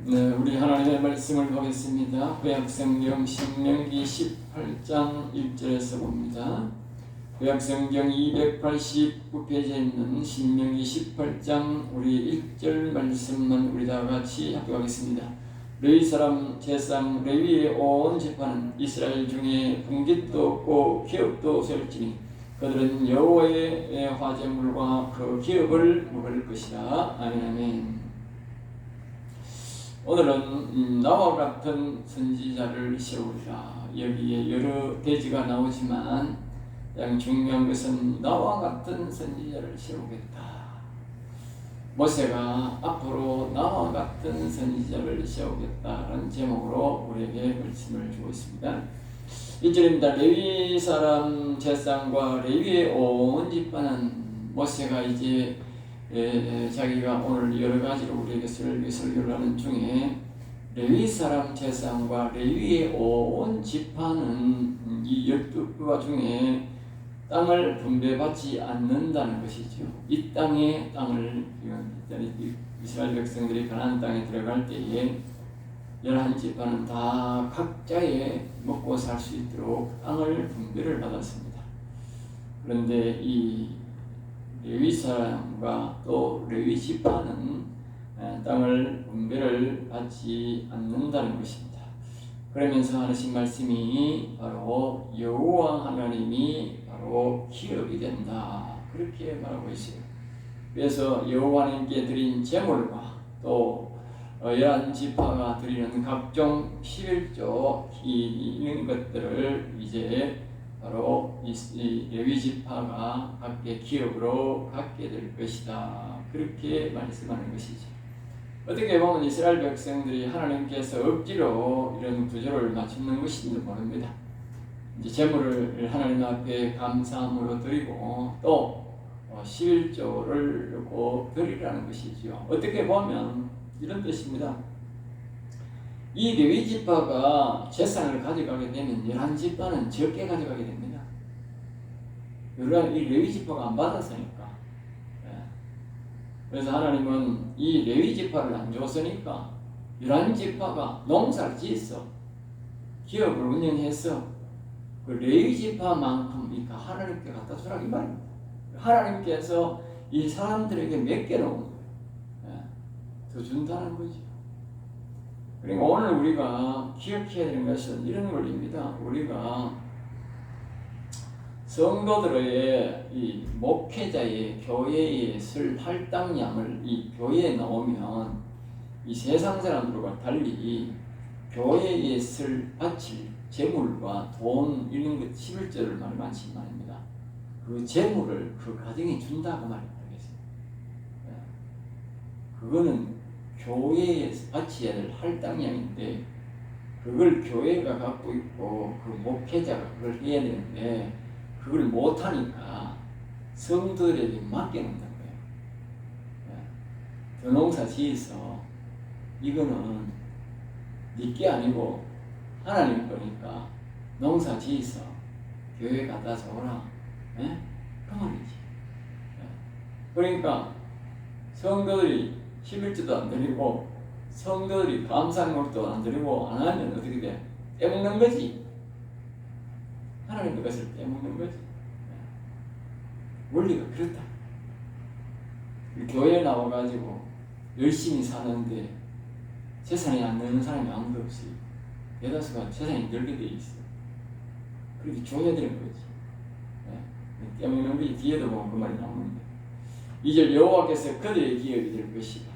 네, 우리 하나님의 말씀을 보겠습니다. 구약성경 신명기 18장 1절에서 봅니다. 구약성경 289페이지에 있는 신명기 18장 우리 1절 말씀만 우리 다 같이 합독하겠습니다. 레위 사람 제사장 레위의 온 지파는 이스라엘 중에 분깃도 없고 기업도 없을지니 그들은 여호와의 화제물과 그 기업을 먹을 것이다. 아멘 아멘. 오늘은 나와 같은 선지자를 세우리라. 여기에 여러 대지가 나오지만 가장 중요한 것은 나와 같은 선지자를 세우겠다. 모세가 앞으로 나와 같은 선지자를 세우겠다라는 제목으로 우리에게 말씀을 주고 있습니다. 1절입니다. 레위 사람 제사장과 레위의 온 집안은 모세가 이제 자기가 오늘 여러 가지로 우리에게 설교를 하는 중에 레위 사람 제사장과 레위의 온 집안은 이 12부가 중에 땅을 분배받지 않는다는 것이죠. 이 땅에 땅을 이스라엘 백성들이 가나안 땅에 들어갈 때에 11집안은 다 각자의 먹고 살 수 있도록 땅을 분배를 받았습니다. 그런데 이 레위 사람과 또 레위 지파는 땅을 분배를 받지 않는다는 것입니다. 그러면서 하신 말씀이 바로 여호와 하나님이 바로 기업이 된다, 그렇게 말하고 있어요. 그래서 여호와 하나님께 드린 제물과 또 11지파가 드리는 각종 11조 이런 것들을 이제 바로 이 레위 지파가 각계 기업으로 갖게 될 것이다, 그렇게 말씀하는 것이죠. 어떻게 보면 이스라엘 백성들이 하나님께서 억지로 이런 구조를 맞추는 것인지 모릅니다. 이제 제물을 하나님 앞에 감사함으로 드리고 또 11조를 드리라는 것이죠. 어떻게 보면 이런 뜻입니다. 이 레위 지파가 재산을 가져가게 되면 11지파는 적게 가져가게 됩니다. 이 레위 지파가 안 받았으니까. 그래서 하나님은 이 레위 지파를 안 줬으니까 11지파가 농사를 지었어, 기업을 운영해서 그 레위 지파만큼 하나님께 갖다 주라고 이 말입니다. 하나님께서 이 사람들에게 맡겨놓은 거예요. 더 준다는 거죠. 그러니까 오늘 우리가 기억해야 되는 것은 이런 원리입니다. 우리가 성도들의 이 목회자의 교회에 쓸 할당량을 이 교회에 넣으면 이 세상 사람들과 달리 교회에 쓸 바칠 재물과 돈 이런 것 11조를 말만치 말입니다. 그 재물을 그 가정에 준다고 말입니다. 그거는 교회에 바쳐야 될 할당량인데 그걸 교회가 갖고 있고 그 목회자가 그걸 해야 되는데 그걸 못하니까 성도들에게 맡겨놓는 거예요. 더 농사 지어서 이거는 네게 아니고 하나님 거니까 농사 지어서 교회 갖다 줘라, 그 말이지. 그러니까 성도들이 11조도 안 드리고 성도들이 감사물도 안 드리고 안 하면 어떻게 돼? 떼먹는 거지. 하나님 것을 떼먹는 거지. 원리가 그렇다. 교회에 나와가지고 열심히 사는데 재산이 안 되는 사람이 아무도 없어요. 대다수가 재산이 늘게 돼 있어. 그렇게 줘야 되는 거지. 떼먹는 거지. 뒤에도 보면 그 말이 나오는데 2절 여호와께서 그들의 기업이 될 것이다.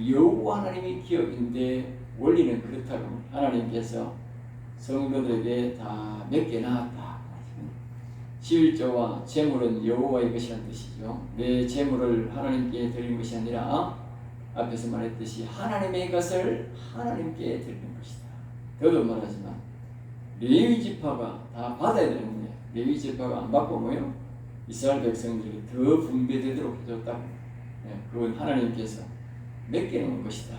여호와 하나님이 기업인데 원리는 그렇다고 하나님께서 성도들에게 다 맡겨놨다. 11조와 재물은 여호와의 것이라는 뜻이죠. 내 재물을 하나님께 드리는 것이 아니라 앞에서 말했듯이 하나님의 것을 하나님께 드리는 것이다. 더도 말하지만 레위 지파가 다 받아야 되는데 레위 지파가 안 받고 뭐요? 이스라엘 백성들이 더 분배되도록 해줬다고. 그건 하나님께서 맡기는 것이다.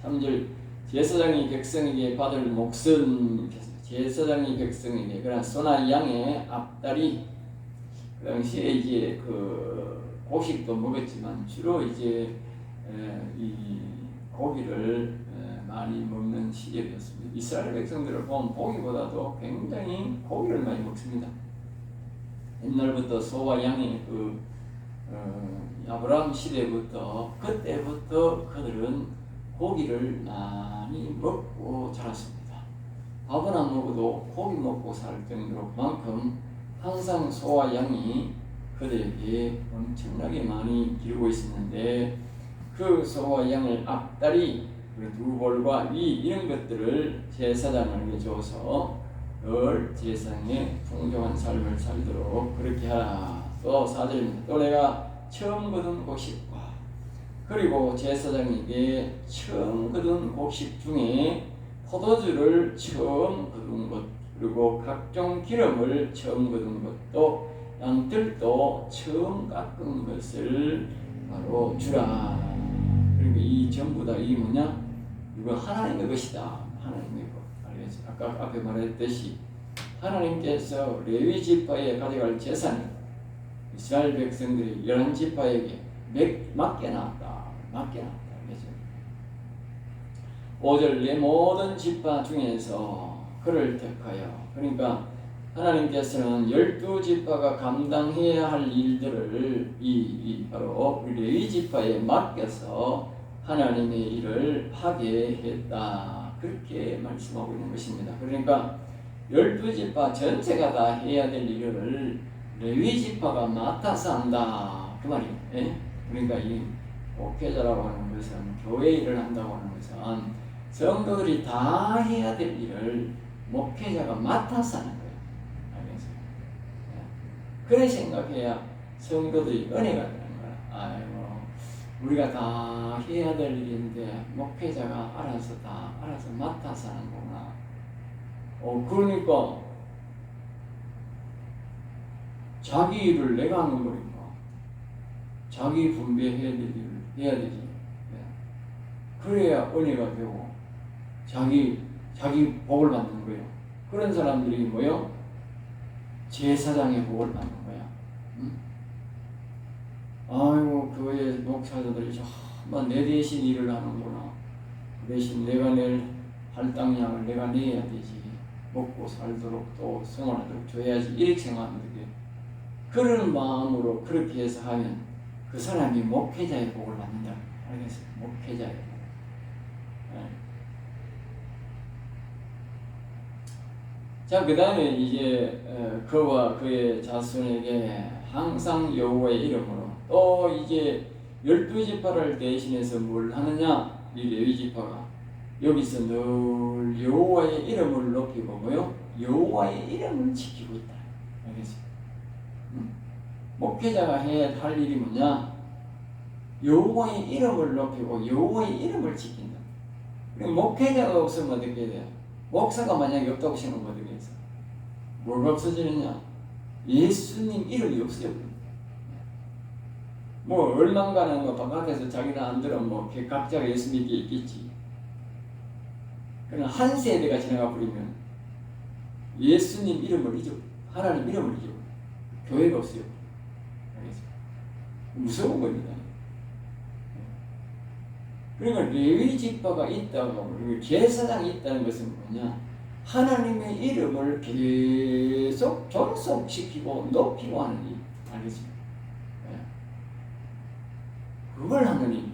3절 제사장이 백성에게 받을 몫은 제사장이 백성에게 그러나 소나 양의 앞다리, 그 당시에 이제 그 고식도 먹었지만 주로 이제 이 고기를 많이 먹는 시절이었습니다. 이스라엘 백성들을 보면 고기보다도 굉장히 고기를 많이 먹습니다. 옛날부터 소와 양이 아브라함 시대부터 그때부터 그들은 고기를 많이 먹고 자랐습니다. 밥은 안 먹어도 고기 먹고 살 정도로 그만큼 항상 소와 양이 그들에게 엄청나게 많이 기르고 있었는데 그 소와 양을 앞다리 두 볼과 위 이런 것들을 제사장에게 줘서 늘 제사장의 풍성한 삶을 살도록 그렇게 하라. 또 4절입니다. 또 내가 처음 거둔 곡식과 그리고 제사장에게 처음 거둔 곡식 중에 포도주를 처음 거둔 것 그리고 각종 기름을 처음 거둔 것도 양들도 처음 깎은 것을 바로 주라. 그러니까 이 전부 다 이 뭐냐? 이거 하나님의 것이다. 하나님의 것. 알겠죠? 아까 앞에 말했듯이 하나님께서 레위 지파에 가져갈 재산이 이스라엘 백성들이 11지파에게 맡겨놨다. 알겠죠? 5절 내 모든 지파 중에서 그를 택하여 그러니까 하나님께서는 12지파가 감당해야 할 일들을 바로 레위 지파에 맡겨서 하나님의 일을 하게 했다. 그렇게 말씀하고 있는 것입니다. 그러니까 12지파 전체가 다 해야 될 일을 레위 지파가 맡아서 한다. 그 말이에요. 예? 그러니까 이 목회자라고 하는 것은 교회 일을 한다고 하는 것은 성도들이 다 해야 될 일을 목회자가 맡아서 하는 거예요. 알겠어요? 예? 그래 생각해야 성도들이 은혜가 되는 거야. 아이고 우리가 다 해야 될 일인데 목회자가 알아서 맡아서 하는구나. 그러니까 자기 일을 내가 하는 거니까 자기 분배해야 될 일을 해야 되지. 그래야 은혜가 되고 자기 복을 받는 거예요. 그런 사람들이 뭐요? 제사장의 복을 받는 거야. 아이고 교회 목사들이 정말 내 대신 일을 하는구나. 그 대신 내가 낼 할당량을 내가 내야 되지. 먹고 살도록 또 생활하도록 줘야지. 이렇게 생각하면 되게 그런 마음으로 그렇게 해서 하면 그 사람이 목회자의 복을 받는다. 알겠어요? 목회자의 복. 자, 그 다음에 이제 그와 그의 자손에게 항상 여호와의 이름으로 또 이제 12지파를 대신해서 뭘 하느냐? 이 레위지파가 여기서 늘 여호와의 이름을 높이고 뭐요? 여호와의 이름을 지키고 있다. 알겠어요? 목회자가 해야 할 일이 뭐냐? 여호와의 이름을 높이고 여호와의 이름을 지킨다. 목회자가 없으면 어떻게 돼요? 목사가 만약에 없다고 생각하면 어떻게 해서? 뭐가 없어지느냐? 예수님 이름이 없어요. 뭐 얼만가는 뭐 바깥에서 자기는 안 들어 뭐 각자가 예수 믿게 있겠지. 그러나 한 세대가 지나가 버리면 예수님 이름을 잊어, 하나님 이름을 잊어, 교회가 없어요. 알겠어요? 무서운 겁니다. 그러니까 레위 지파가 있다고 그리고 제사장이 있다는 것은 뭐냐? 하나님의 이름을 계속 존속시키고 높이고 하는 일. 알겠습니까? 그걸 하느니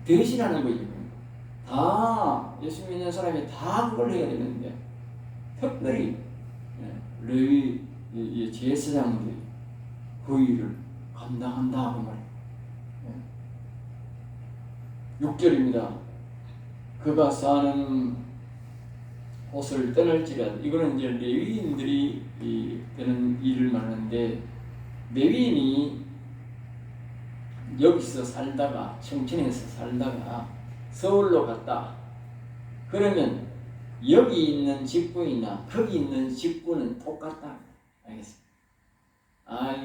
대신하는 거죠. 다 예수 믿는 사람이 다 그걸 해야 되는데 특별히 레위 제사장들이 그 일을 감당한다 그 말이에요. 6절입니다. 그가 사는 곳을 떠날지라도 이거는 이제 레위인들이 되는 일을 말하는데 레위인이 여기서 살다가 청천에서 살다가 서울로 갔다. 그러면 여기 있는 직분이나 거기 있는 직분은 똑같다. 알겠습니다.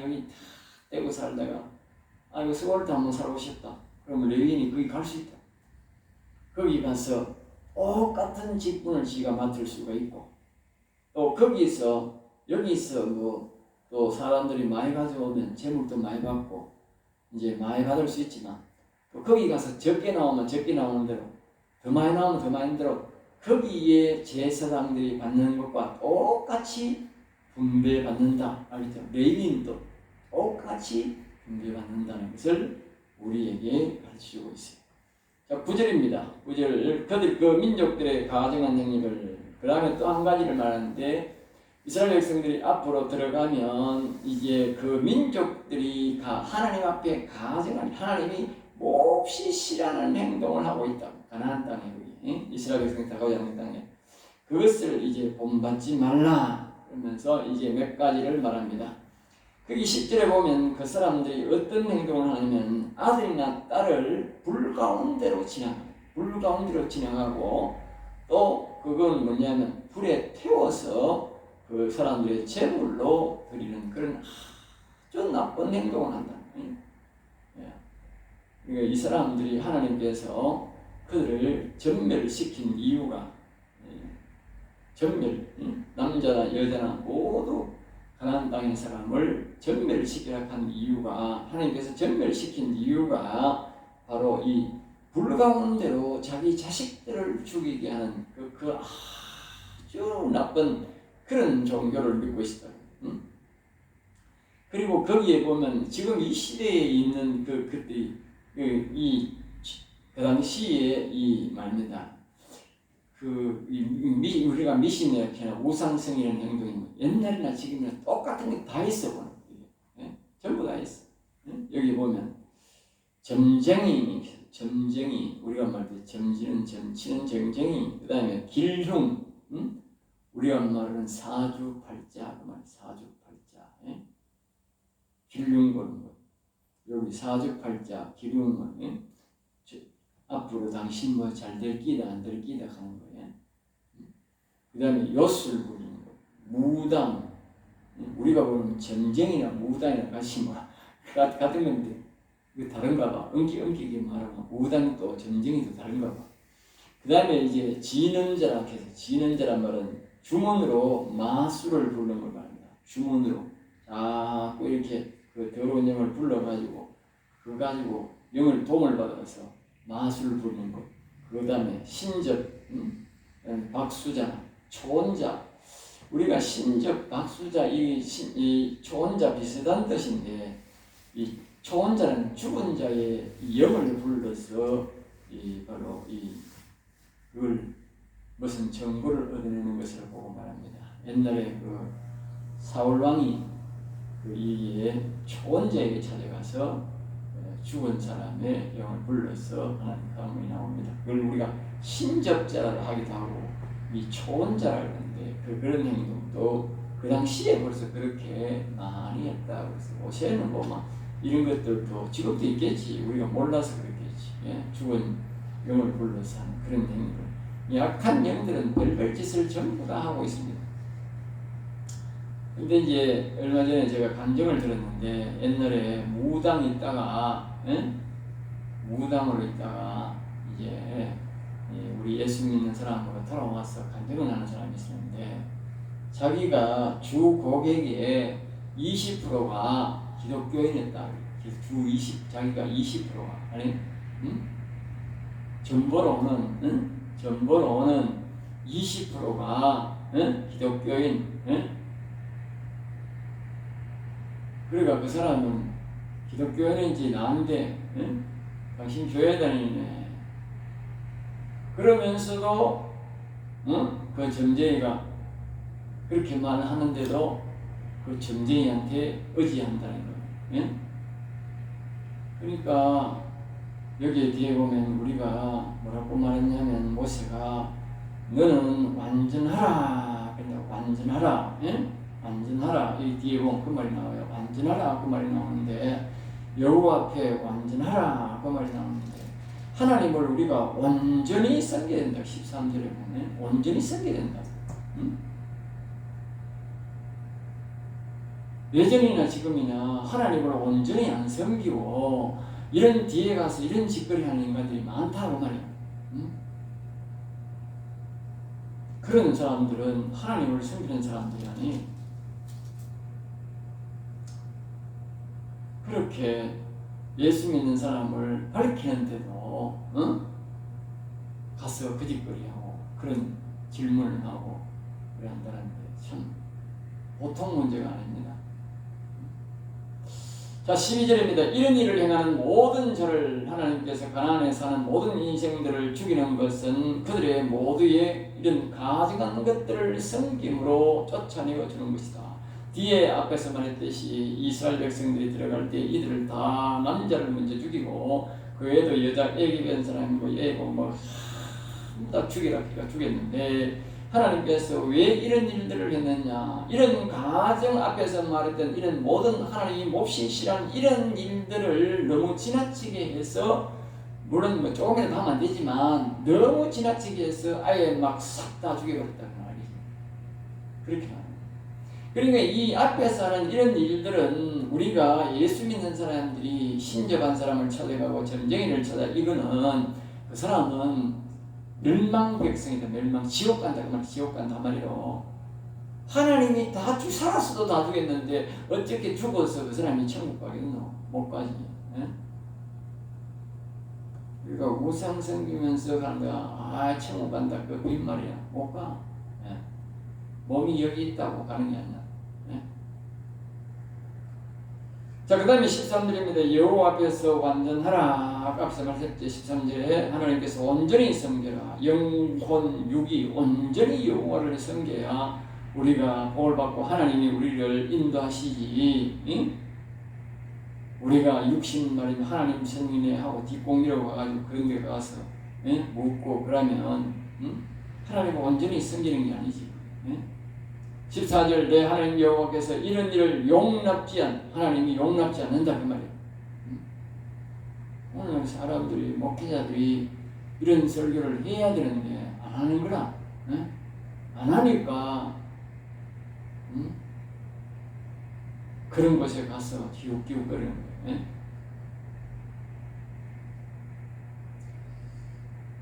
여기 다 떼고 살다가 이거 서울도 한번 살고 싶다. 그러면 레위인이 거기 갈 수 있다. 거기 가서 똑같은 직분을 지가 맡을 수가 있고 또 거기서 여기서 뭐 또 사람들이 많이 가져오면 재물도 많이 받고 이제 많이 받을 수 있지만 또 거기 가서 적게 나오면 적게 나오는 대로 더 많이 나오면 더 많이 들어 거기에 제사장들이 받는 것과 똑같이 분배받는다. 알겠죠? 레위인도 똑같이 분배받는다는 것을 우리에게 가르치고 있어요. 자, 9절입니다. 9절. 그들 그 민족들의 가증한 행위를 그 다음에 또 한 가지를 말하는데 이스라엘 백성들이 앞으로 들어가면 이제 그 민족들이 하나님 앞에 가증한 하나님이 몹시 싫어하는 행동을 하고 있다. 가나안 땅에 이스라엘 백성이 들어가지 않는 땅에 그것을 이제 본받지 말라 그러면서 이제 몇 가지를 말합니다. 거기 10절에 보면 그 사람들이 어떤 행동을 하냐면 아들이나 딸을 불 가운데로 진행하고 또 그건 뭐냐면 불에 태워서 그 사람들의 제물로 드리는 그런 아주 나쁜 행동을 한다. 그러니까 이 사람들이 하나님께서 그들을 전멸시킨 이유가 남자나 여자나 모두 가나안 땅의 사람을 전멸시키라 한 이유가 하나님께서 전멸시킨 이유가 바로 이 불 가운데로 자기 자식들을 죽이게 하는 그 아주 나쁜 그런 종교를 믿고 있다. 그리고 거기에 보면 지금 이 시대에 있는 그때 그 당시에 이 말입니다. 우리가 미신이나 우상성이라는 행동이 옛날이나 지금이나 똑같은 게 다 있어. 전부 다 있어. 여기 보면 점쟁이 우리가 말할 때 점치는 점쟁이 그 다음에 길흉 우리가 말하는 사주팔자 그 말 사주팔자 길흉 보는 거 여기 사주팔자 길흉 앞으로 당신 뭐 잘 될 끼다 안 될 끼다 하는 거예요. 그 다음에 엿을 부리는 거 무당 우리가 보는 점쟁이나 무당이나 같이 뭐 같은 건데 그 다른가 봐. 엄격하게 말하면 무당이 또 점쟁이도 다른가 봐. 그 다음에 이제 지는자라 해서 지는자란 말은 주문으로 마술을 부르는 걸 말합니다. 주문으로 자꾸 이렇게 그 더러운 영을 불러가지고 그거 가지고 영을 도움을 받아서 마술을 부르는 것. 그 다음에 신접, 박수자, 초혼자. 우리가 신접, 박수자, 이 초혼자 비슷한 뜻인데 이 초혼자는 죽은 자의 영을 불러서 바로 그걸 무슨 정보를 얻어내는 것을 보고 말합니다. 옛날에 그 사울 왕이 이에 초혼자에게 찾아가서 죽은 사람의 영을 불러서 하나님 가문이 나옵니다. 그걸 우리가 신접자라고 하기도 하고 이 초혼자라고 하는데 그런 행동도 그 당시에 벌써 그렇게 많이 했다. 그래서 요새는 뭐 이런 것들도 지금도 있겠지. 우리가 몰라서 그렇겠지. 죽은 영을 불러서 하는 그런 행동. 약한 영들은 별별 짓을 전부 다 하고 있습니다. 근데 이제 얼마 전에 제가 간증을 들었는데 옛날에 무당이 있다가 무당으로 있다가 이제 우리 예수 믿는 사람으로 돌아와서 간증을 하는 사람이 있었는데 자기가 주 고객의 20%가 기독교인이었다. 주 20, 자기가 20%가 아니, 전보로는 20%가 기독교인. 그러니까 그 사람은 기독교인인지 나는데 당신 교회 다니네. 그러면서도 그 점쟁이가 그렇게 말하는데도 그 점쟁이한테 의지한다는 거예요. 그러니까 여기에 뒤에 보면 우리가 뭐라고 말했냐면 모세가 너는 완전하라. 그냥 완전하라. 완전하라. 이 뒤에 보면 그 말이 나와요. 완전하라 그 말이 나오는데 여호와 앞에 완전하라 그 말이 나오는데 하나님을 우리가 온전히 섬겨야 된다. 13절에 보면 온전히 섬겨야 된다. 예전이나 지금이나 하나님을 온전히 안 섬기고 이런 뒤에 가서 이런 짓거리 하는 인간들이 많다고 말이야. 그런 사람들은 하나님을 섬기는 사람들이 아니 그렇게 예수 믿는 사람을 밝히는데도 가서 거짓거리하고 그런 질문을 하고 그래 한다는데 참 보통 문제가 아닙니다. 자, 12절입니다. 이런 일을 행하는 모든 저를 하나님께서 가나안에 사는 모든 인생들을 죽이는 것은 그들의 모두의 이런 가증한 것들을 섬김으로 쫓아내어 주는 것이다. 뒤에 앞에서 말했듯이 이스라엘 백성들이 들어갈 때 이들을 다 남자를 먼저 죽이고 그 외에도 여자 애기 변 사람이고 애고 뭐 다 죽이라 기가 죽였는데 하나님께서 왜 이런 일들을 했느냐, 이런 가정 앞에서 말했던 이런 모든 하나님이 몹시 싫어하는 이런 일들을 너무 지나치게 해서, 물론 뭐 조금이라도 하면 안 되지만 너무 지나치게 해서 아예 막 싹 다 죽여버렸다는 말이죠. 그렇게 말합니다. 그러니까 이 앞에서 하는 이런 일들은 우리가 예수 믿는 사람들이 신접한 사람을 찾아가고 점쟁이를 찾아, 이거는 그 사람은 멸망 백성이다. 멸망, 지옥 간다. 그 말, 지옥 간다 말이요. 하나님이 다 살았어도 다 죽였는데 어떻게 죽어서 그 사람이 천국 가겠노? 못 가지. 예? 그러니까 우상 섬기면서 가는 거야. 아, 천국 간다. 그 빈말이야. 못 가. 예? 몸이 여기 있다고 가는 게 아니야. 예? 자, 그 다음에 13절입니다. 여호와 앞에서 완전하라. 아까 앞서 말했죠. 13절에 하나님께서 온전히 섬겨라. 영혼, 육이 온전히 여호와를 섬겨야 우리가 복을 받고 하나님이 우리를 인도하시지. 응? 우리가 육신 말이면 하나님 성인에 하고 뒷공리로 가가지고 그런 데 가서 묻고 그러면 하나님을 온전히 섬기는 게 아니지. 14절 내 하나님 여호와께서 이런 일을 하나님이 용납지 않는다 그 말이에요. 오늘 사람들이 목회자들이 이런 설교를 해야 되는데 안 하는 거라. 안 하니까 그런 곳에 가서 기웃기웃거리는 거예요.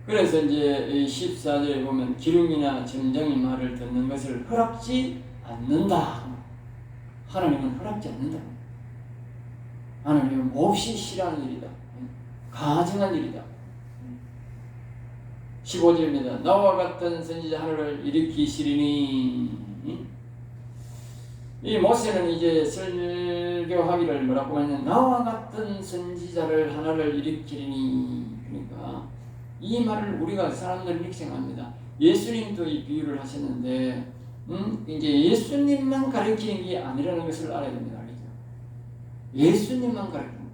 그래서 이제 14절에 보면 기름이나 점장의 말을 듣는 것을 허락지 않는다. 하나님은 허락지 않는다. 하나님은 몹시 싫어하는 일이다. 가증한 일이다. 15절입니다. 나와 같은 선지자 하나를 일으키시리니. 이 모세는 이제 설교하기를 뭐라고 하냐면 나와 같은 선지자를 하나를 일으키리니. 그러니까 이 말을 우리가 사람들은 이렇게 생각합니다. 예수님도 이 비유를 하셨는데 이제 예수님만 가르치는 게 아니라는 것을 알아야 됩니다. 알겠죠? 예수님만 가르치는 거예요.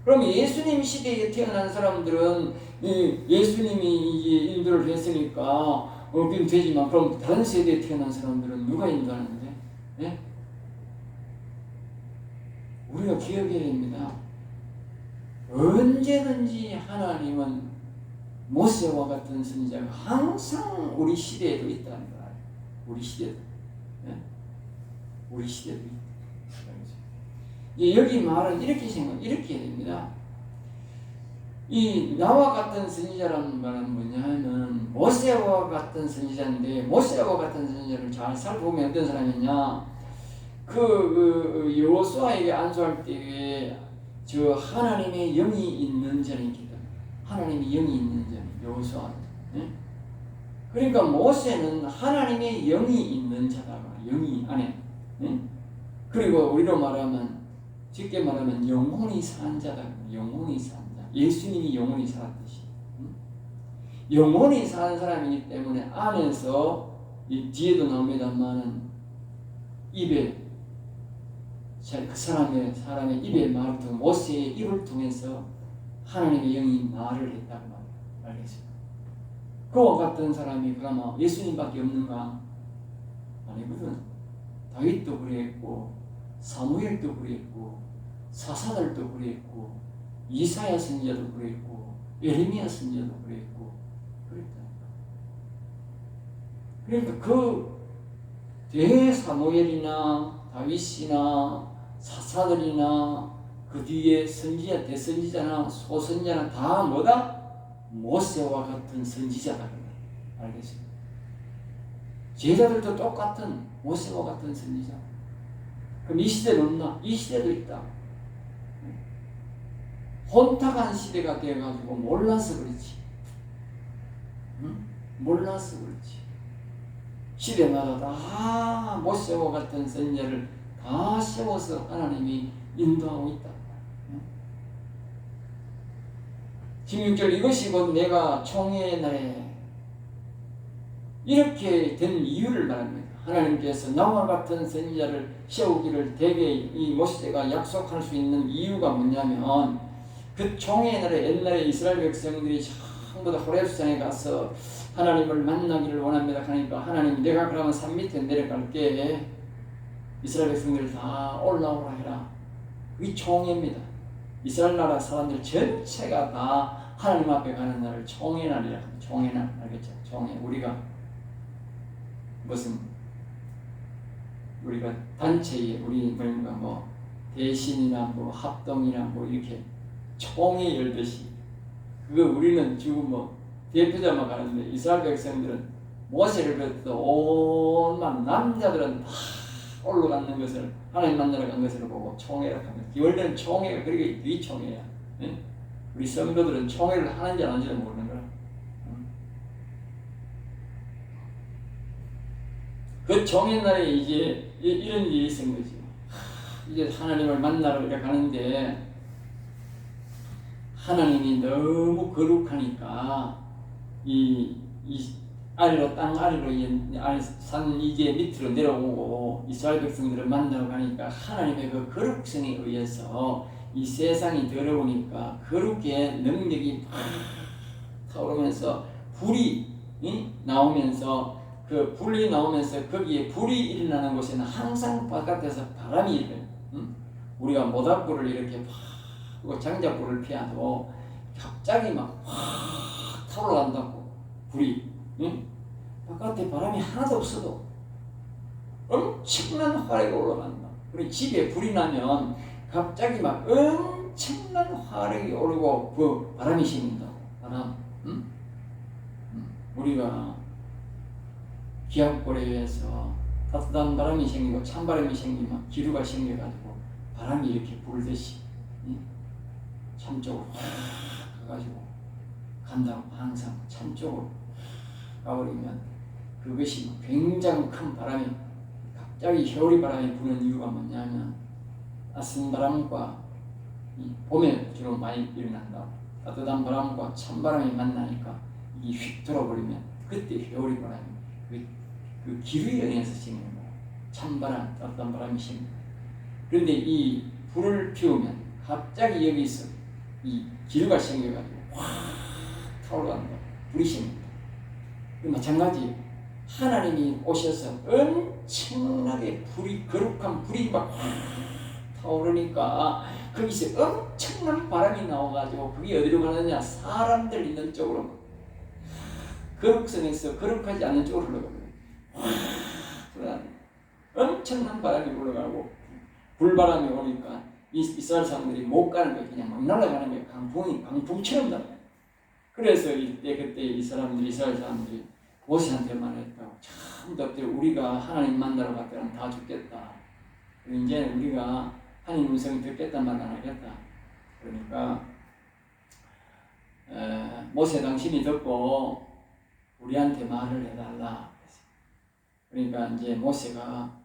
그럼 예수님 시대에 태어난 사람들은 예수님이 이제 인도를 했으니까 그럼 되지만 그럼 다른 세대에 태어난 사람들은 누가 인도하는데? 예? 우리가 기억해야 됩니다. 언제든지 하나님은 모세와 같은 선지자가 항상 우리 시대에도 있다는 거예요. 우리 시대도. 네? 우리 시대도 있다. 여기 말은 이렇게 이렇게 해야 됩니다. 이 나와 같은 선지자라는 말은 뭐냐면 모세와 같은 선지자인데, 모세와 같은 선지자를 잘 살펴보면 어떤 사람이냐, 그 여호수아에게 안수할 때에 저 하나님의 영이 있는 자는 있다. 하나님의 영이 있는 자, 여호수아. 그러니까 모세는 하나님의 영이 있는 자다. 영이 안에. 그리고 우리로 말하면, 쉽게 말하면 영혼이 산 자다. 영혼이 산 자. 예수님이 영혼이 살았듯이. 영혼이 산 사람이기 때문에 안에서 이 뒤에도 나옵니다만은 입에 그 사람의 입의 말을 통해, 모세의 입을 통해서 하나님의 영이 말을 했다고 말했습니다. 그와 같은 사람이 그나마 예수님밖에 없는가? 아니거든. 다윗도 그랬고, 사무엘도 그랬고, 사사들도 그랬고, 이사야 선지자도 그랬고, 예레미야 선지자도 그랬고, 그랬다니까. 그러니까 그 대사무엘이나 다윗이나 사사들이나 그 뒤에 선지자, 대선지자나 소선지자나 다 뭐다? 모세와 같은 선지자다. 알겠습니다. 제자들도 똑같은 모세와 같은 선지자. 그럼 이 시대는 없나? 이 시대도 있다. 혼탁한 시대가 되어가지고 몰라서 그렇지. 몰라서 그렇지. 시대마다 다 모세와 같은 선지자를 다 세워서 하나님이 인도하고 있다. 16절 이것이 곧 내가 총회의 날에 이렇게 된 이유를 말합니다. 하나님께서 나와 같은 선지자를 세우기를 대개 이 모세가 약속할 수 있는 이유가 뭐냐면 그 총회의 날에 옛날에 이스라엘 백성들이 전부 다 호렙산에 가서 하나님을 만나기를 원합니다. 하니까 하나님 내가 그러면 산 밑에 내려갈게. 이스라엘 백성들 다 올라오라 해라. 그게 총회입니다. 이스라엘 나라 사람들 전체가 다 하나님 앞에 가는 날을 총회 날이라 합니다. 총회 날 알겠죠? 총회. 우리가 단체에 우리 뭐 대신이나 뭐 합동이나 뭐 이렇게 총회 열듯이 그거 우리는 지금 뭐 대표자만 가는데 이스라엘 백성들은 모세를 비롯해서 온만 남자들은 다 올라가는 것을 하나님 만나러 간 것을 보고 총회라고 합니다. 원래는 총회가 그렇게 네 총회야. 네? 우리 성도들은 총회를 하는지 안 하는지는 모르는 거야. 그 총회 날에 이제 이런 일이 있은 거지. 이제 하나님을 만나러 이렇게 가는데 하나님이 너무 거룩하니까 이 아래로 땅 아래로 산 이제 밑으로 내려오고 이스라엘 백성들을 만나러 가니까 하나님의 그 거룩성에 의해서 이 세상이 더러우니까 거룩의 능력이 막 타오르면서 불이 나오면서 그 불이 나오면서 거기에 불이 일어나는 곳에는 항상 바깥에서 바람이 일어나요. 우리가 모닥불을 이렇게 막 장작불을 피워도 갑자기 막 확 타올라간다고 불이 바깥에 바람이 하나도 없어도 엄청난 화력이 올라간다. 우리 집에 불이 나면 갑자기 막 엄청난 화력이 오르고 그 바람이 생긴다. 바람. 우리가 기압골에 의해서 따뜻한 바람이 생기고 찬바람이 생기면 기류가 생겨가지고 바람이 이렇게 불듯이 참 쪽으로 확 가가지고 간다고 항상 참 쪽으로 가버리면 그것이 굉장히 큰 바람이 갑자기 겨울이 바람이 부는 이유가 뭐냐면 따스한 바람과 봄에 주로 많이 일어난다. 따뜻한 바람과 찬바람이 만나니까 이게 휙 돌아버리면 그때 겨울이 바람이 그 기류에 의해서 생기는 거예요. 찬바람, 따뜻한 바람이 생깁니다. 그런데 이 불을 피우면 갑자기 여기서 이 기류가 생겨가지고 확 타올라간다. 불이 생깁니다. 마찬가지 하나님이 오셔서 엄청나게 불이 거룩한 불이 막 타오르니까 거기서 엄청난 바람이 나와가지고 그게 어디로 가느냐 사람들 있는 쪽으로 거룩성에서 거룩하지 않는 쪽으로 흘러가요. 엄청난 바람이 올라가고 불바람이 오니까 이스라엘 사람들이 못 가는 거예요. 그냥 막 날아가는 거예요. 강풍처럼 날아가요. 그래서 그때 이스라엘 사람들이 모세한테 말했다고. 참 덥더라. 우리가 하나님 만나러 갔다면 다 죽겠다. 이제 우리가 하나님 음성 듣겠단 말 안 하겠다. 그러니까 모세 당신이 듣고 우리한테 말을 해달라. 그러니까 이제 모세가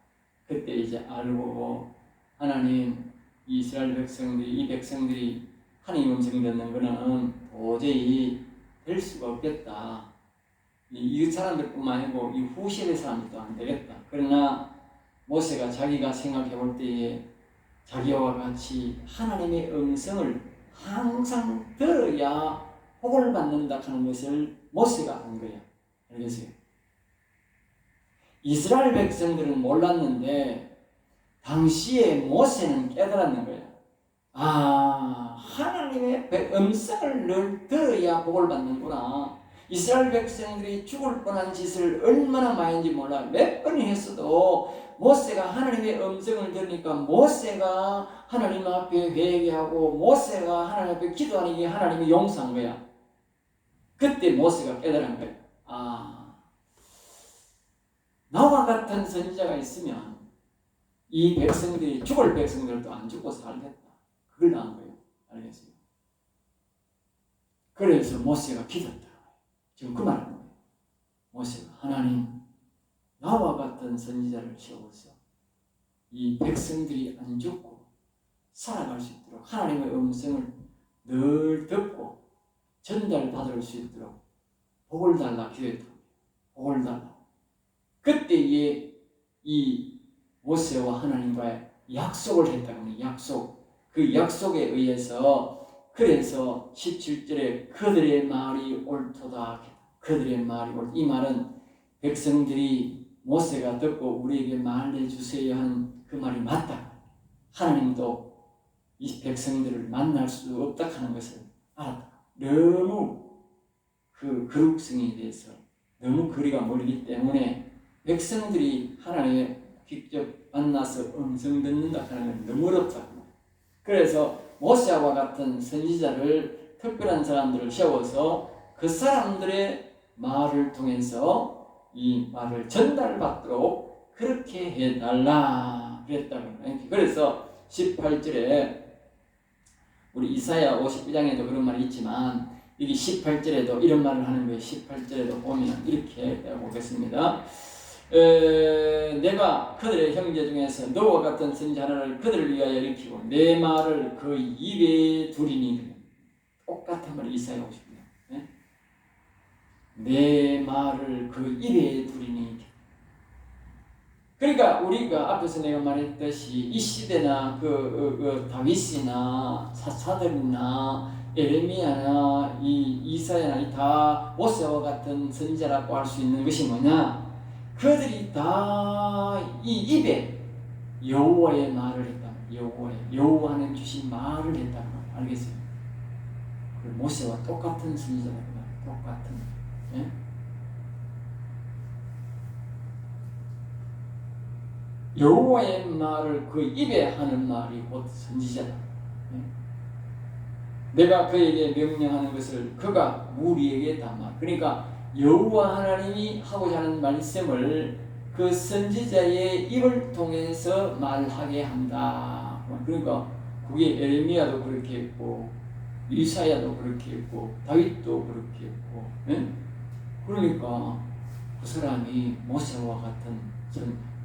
그때 이제 알고 하나님 이스라엘 백성들이 이 백성들이 하나님 음성 듣는 거는 도저히 될 수가 없겠다. 이 사람들뿐만 아니고 이 후세대 사람들도 안 되겠다. 그러나 모세가 자기가 생각해 볼 때에 자기와 같이 하나님의 음성을 항상 들어야 복을 받는다 하는 것을 모세가 한 거야. 알겠어요? 이스라엘 백성들은 몰랐는데 당시에 모세는 깨달았는 거야. 하나님의 음성을 늘 들어야 복을 받는구나. 이스라엘 백성들이 죽을 뻔한 짓을 얼마나 많이인지 몰라. 몇 번이 했어도 모세가 하나님의 음성을 들으니까 모세가 하나님 앞에 회개하고 모세가 하나님 앞에 기도하는 게 하나님이 용서한 거야. 그때 모세가 깨달은 거야. 나와 같은 선지자가 있으면 이 백성들이 죽을 백성들도 안 죽고 살겠다. 그걸 난 거예요. 알겠어요? 그래서 모세가 기도했다. 지금 그 말하는 거예요. 하나님 나와 같은 선지자를 세워서 이 백성들이 안 죽고 살아갈 수 있도록 하나님의 음성을 늘 듣고 전달받을 수 있도록 복을 달라 기도했다. 복을 달라. 그때에 이 모세와 하나님과의 약속을 했다고는 약속. 그 약속에 의해서 그래서 17절에 그들의 말이 옳도다. 그들의 말이 옳다. 이 말은 백성들이 모세가 듣고 우리에게 말해주세요 하는 그 말이 맞다. 하나님도 이 백성들을 만날 수 없다 하는 것을 알았다. 너무 그 거룩성에 대해서 너무 거리가 멀기 때문에 백성들이 하나님의 직접 만나서 음성 듣는다 하는 건 너무 어렵다. 그래서 모세와 같은 선지자를 특별한 사람들을 세워서 그 사람들의 말을 통해서 이 말을 전달받도록 그렇게 해달라 그랬다고. 그래서 18절에 우리 이사야 59장에도 그런 말이 있지만 여기 18절에도 이런 말을 하는 거예요. 18절에도 보면 이렇게 보겠습니다. 내가 그들의 형제 중에서 너와 같은 선지 하나를 그들을 위하여 일으키고 내 말을 그 입에 두리니. 똑같은 말이 이사야 59장. 내 말을 그 입에 두리니. 그러니까 우리가 앞에서 내가 말했듯이 이 시대나 그 다윗이나 사사들이나 에레미야나 이 이사야나 다 모세와 같은 선지자라고 할 수 있는 것이 뭐냐? 그들이 다 이 입에 여호와의 말을 했다. 여호와는 주신 말을 했다. 알겠어요? 모세와 똑같은 선지자라고 똑같은. 예? 여호와의 말을 그 입에 하는 말이 곧 선지자다. 내가 그에게 명령하는 것을 그가 우리에게 담아. 그러니까 여호와 하나님이 하고자 하는 말씀을 그 선지자의 입을 통해서 말하게 한다. 그러니까 그게 에레미야도 그렇게 했고 이사야도 그렇게 했고 다윗도 그렇게 했고. 그러니까 그 사람이 모세와 같은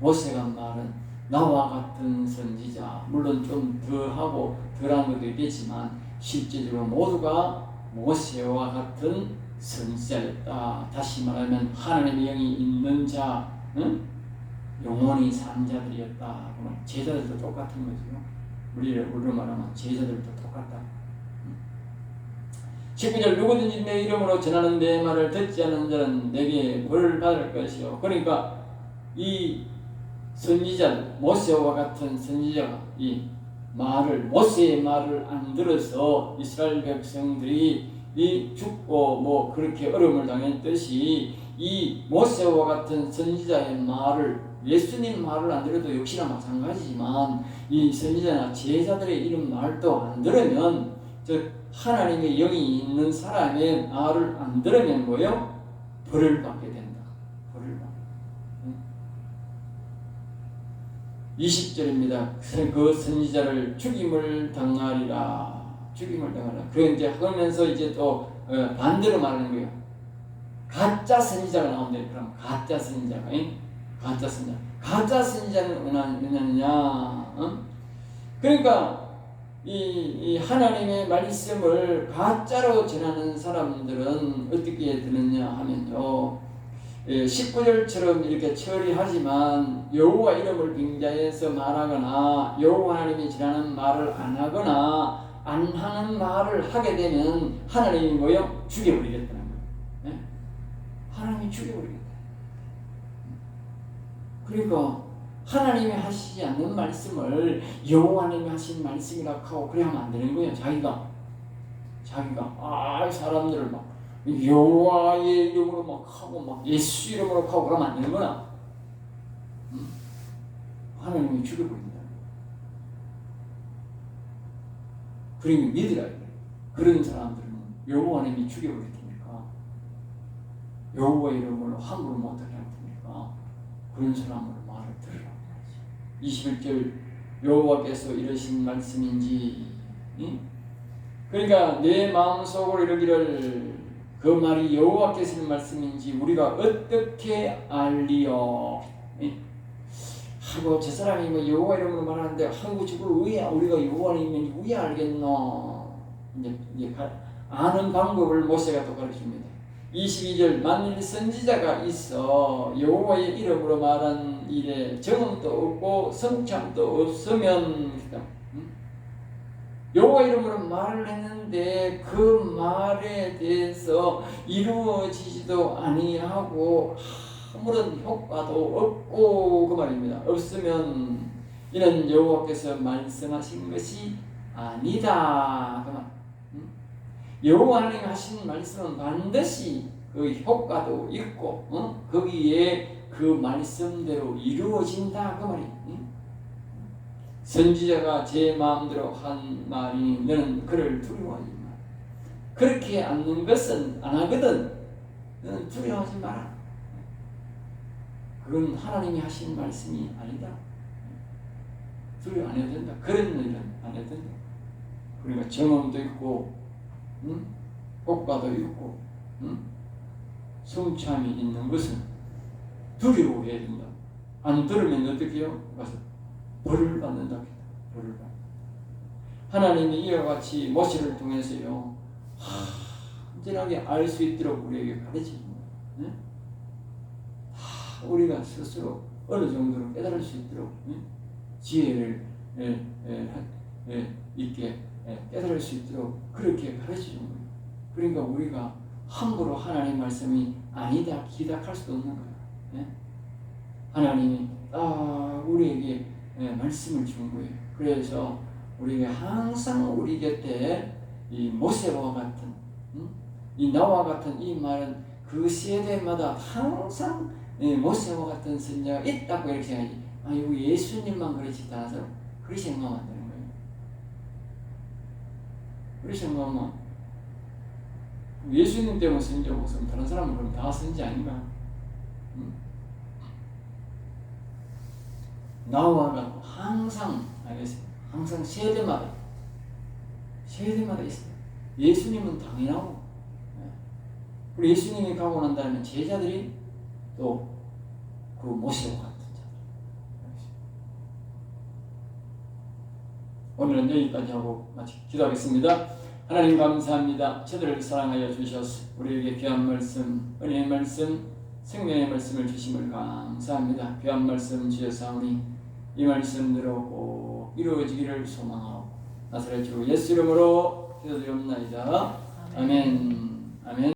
모세가 말은 나와 같은 선지자, 물론 좀 더하고 덜한 것도 있겠지만 실제적으로 모두가 모세와 같은 선지자였다. 다시 말하면 하나님의 영이 있는 자, 영원히 산 자들이었다. 제자들도 똑같은 거죠. 우리로 말하면 제자들도 똑같다. 19절 누구든지 내 이름으로 전하는 내 말을 듣지 않는 자는 내게 벌을 받을 것이요. 그러니까 이 선지자 모세와 같은 선지자가 이 말을 모세의 말을 안 들어서 이스라엘 백성들이 이 죽고 뭐 그렇게 어려움을 당했듯이 이 모세와 같은 선지자의 말을 예수님 말을 안 들어도 역시나 마찬가지지만 이 선지자나 제자들의 이런 말도 안 들으면 즉 하나님의 영이 있는 사람의 말을 안 들으면 뭐요? 벌을 받게 된다. 벌을 받게. 20절입니다. 그 선지자를 죽임을 당하리라. 죽임을 당하리라. 그 이제 하면서 이제 또 반대로 말하는 거예요. 가짜 선지자가 나온다. 그럼 가짜 선지자가, 가짜 선지자. 가짜 선지자는 뭐냐냐? 그러니까 이 하나님의 말씀을 가짜로 전하는 사람들은 어떻게 되느냐 하면요. 19절처럼 이렇게 처리하지만 여호와 이름을 빙자해서 말하거나 여호와 하나님이 지라는 말을 안 하거나 안 하는 말을 하게 되면 하나님이 뭐요? 죽여버리겠다는 거예요. 하나님이 죽여버리겠다. 그러니까 하나님이 하시지 않는 말씀을 여호와님이 하신 말씀이라고 하고 그래 하면 안 되는 거예요. 자기가 사람들을 막 여호와의 이름으로 막 하고 막 예수 이름으로 하고 그러면 안 되는 거나. 하나님이 죽여버린다. 그러니 믿으라. 그런 사람들은 여호와님이 죽여버릴 테니까 여호와 이름으로 함부로 못하게 할 테니까 그런 사람을 말을 들으라고 하지. 21절 여호와께서 이러신 말씀인지. 그러니까 내 마음속으로 이르기를 그 말이 여호와께서 하신 말씀인지 우리가 어떻게 알리요? 하고 저 사람이 뭐 여호와 이름으로 말하는데 하고 저걸 왜 우리가 여호와 이름인지 왜 알겠노? 이제 아는 방법을 모세가 또 가르칩니다. 22절 만일 선지자가 있어 여호와의 이름으로 말한 일에 정음도 없고 성참도 없으면 여호와 이름으로 말을 했는데 그 말에 대해서 이루어지지도 아니하고 아무런 효과도 없고 그 말입니다. 없으면 이는 여호와께서 말씀하신 것이 아니다 그 말. 여호와 하나님 하신 말씀은 반드시 그 효과도 있고 거기에 그 말씀대로 이루어진다 그 말이. 선지자가 제 마음대로 한 말이 너는 그를 두려워하지 마라. 그렇게 않는 것은 안 하거든. 너는 두려워하지 마라. 그건 하나님이 하신 말씀이 아니다. 두려워 안 해도 된다. 그런 일은 안 해도 된다. 그러니까 정엄도 있고 효과도 있고 성참이 있는 것은 두려워해야 된다. 안 들으면 어떻게 해요? 가서 벌을 받는다. 벌을 받는다. 하나님이 이와 같이 모세를 통해서요 완전하게 알 수 있도록 우리에게 가르칩니다. 우리가 스스로 어느 정도로 깨달을 수 있도록 지혜를 있게 깨달을 수 있도록 그렇게 가르치는 거예요. 그러니까 우리가 함부로 하나님 말씀이 아니다 기닥할 수도 없는 거예요. 하나님이 우리에게 말씀을 준 거예요. 그래서 우리가 항상 우리 곁에 이 모세와 같은 이 나와 같은 이 말은 그 세대마다 항상 모세와 같은 선자가 있다고 이렇게 생각하지. 이거 예수님만 그렇지 않아서 그렇게 생각하면 안 되는 거예요. 그렇게 생각하면 예수님 때문에 선지자고 없으면 다른 사람은 그럼 다 선지 아닌가? 나와 같고 항상 알겠습니다. 항상 세대마다 있어요. 예수님은 당연하고 그리고 예수님이 가고 난 다음에 제자들이 또 그 모세와 같은 자. 오늘은 여기까지 하고 마치 기도하겠습니다. 하나님 감사합니다. 저들을 사랑하여 주셔서 우리에게 귀한 말씀, 은혜의 말씀, 생명의 말씀을 주심을 감사합니다. 귀한 말씀 주셔서오니 이 말씀대로 꼭 이루어지기를 소망하고 나사렛 주 예수 이름으로 기도드리옵나이다. 아멘. 아멘.